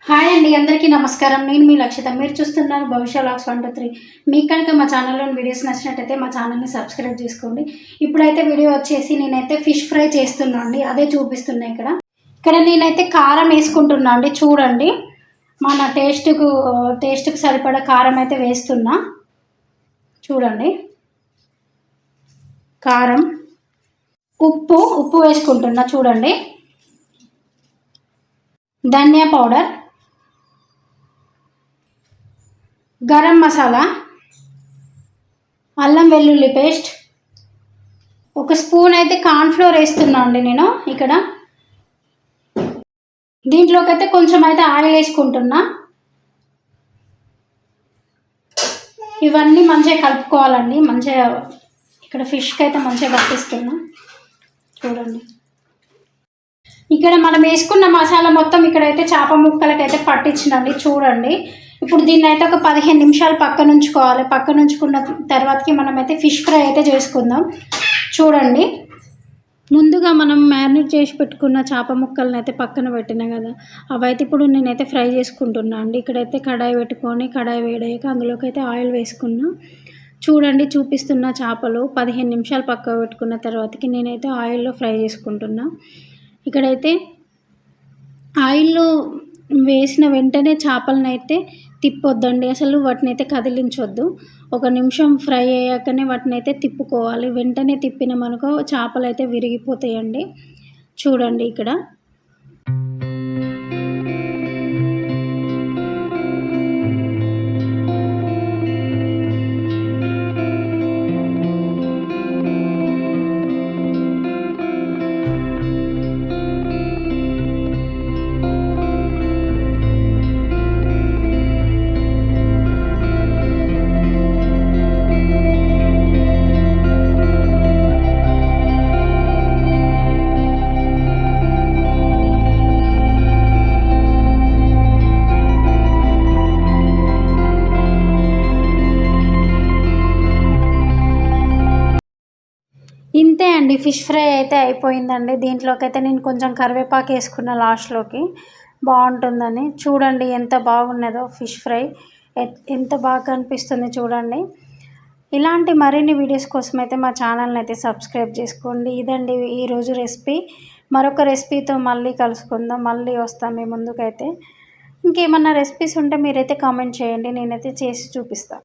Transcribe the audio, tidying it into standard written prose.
Hi అండి, అందరికీ నమస్కారం. నేను మీ లక్షిత. మీరు చూస్తున్నారు భవిష్య వ్లాగ్స్ 1 2 3. మీకు కనుక మా ఛానల్లోని వీడియోస్ నచ్చినట్టయితే మా ఛానల్ని సబ్స్క్రైబ్ చేసుకోండి. ఇప్పుడైతే వీడియో వచ్చేసి నేనైతే ఫిష్ ఫ్రై చేస్తున్నా అండి, అదే చూపిస్తున్నా. ఇక్కడ నేనైతే కారం వేసుకుంటున్నా అండి. చూడండి, మన టేస్ట్కు సరిపడా కారం అయితే వేస్తున్నా. చూడండి, కారం, ఉప్పు వేసుకుంటున్నా. చూడండి, ధనియా పౌడర్, గరం మసాలా, అల్లం వెల్లుల్లి పేస్ట్, ఒక స్పూన్ అయితే కార్న్ఫ్లోర్ వేస్తున్నా అండి నేను. ఇక్కడ దీంట్లోకి అయితే కొంచెం అయితే ఆయిల్ వేసుకుంటున్నా. ఇవన్నీ మంచిగా కలుపుకోవాలండి. మంచిగా ఇక్కడ ఫిష్కి అయితే మంచిగా పట్టిస్తున్నా. చూడండి, ఇక్కడ మనం వేసుకున్న మసాలా మొత్తం ఇక్కడైతే చేప ముక్కలకైతే పట్టించినండి. చూడండి, ఇప్పుడు దీన్ని అయితే ఒక 15 నిమిషాలు పక్కన ఉంచుకోవాలి. పక్కన ఉంచుకున్న తర్వాతకి మనమైతే ఫిష్ ఫ్రై అయితే చేసుకుందాం. చూడండి, ముందుగా మనం మ్యారినేట్ చేసి పెట్టుకున్న చేప ముక్కలను అయితే పక్కన పెట్టినా కదా, అవైతే ఇప్పుడు నేనైతే ఫ్రై చేసుకుంటున్నా అండి. ఇక్కడైతే కడాయి పెట్టుకొని, కడాయి వేడయ్యాక అందులోకి అయితే ఆయిల్ వేసుకున్నా. చూడండి, చూపిస్తున్న చేపలు 15 నిమిషాలు పక్క పెట్టుకున్న తర్వాతకి నేనైతే ఆయిల్లో ఫ్రై చేసుకుంటున్నా. ఇక్కడైతే ఆయిల్లో వేసిన వెంటనే చేపలను అయితే తిప్పొద్దండి, అసలు వాటిని అయితే కదిలించొద్దు. 1 నిమిషం ఫ్రై అయ్యాకనే వాటిని అయితే తిప్పుకోవాలి. వెంటనే తిప్పినామనుకో చేపలు అయితే విరిగిపోతాయండి. చూడండి, ఇక్కడ ఇంతే అండి, ఫిష్ ఫ్రై అయితే అయిపోయిందండి. దీంట్లోకి అయితే నేను కొంచెం కరివేపాకు వేసుకున్న లాస్ట్లోకి, బాగుంటుందని. చూడండి ఎంత బాగున్నదో ఫిష్ ఫ్రై, ఎంత బాగా అనిపిస్తుంది చూడండి. ఇలాంటి మరిన్ని వీడియోస్ కోసం అయితే మా ఛానల్ని అయితే సబ్స్క్రైబ్ చేసుకోండి. ఇదండి ఈరోజు రెసిపీ. మరొక రెసిపీతో మళ్ళీ కలుసుకుందాం. మళ్ళీ వస్తాం మీ ముందుకైతే. ఇంకేమన్నా రెసిపీస్ ఉంటే మీరైతే కామెంట్ చేయండి, నేనైతే చేసి చూపిస్తాను.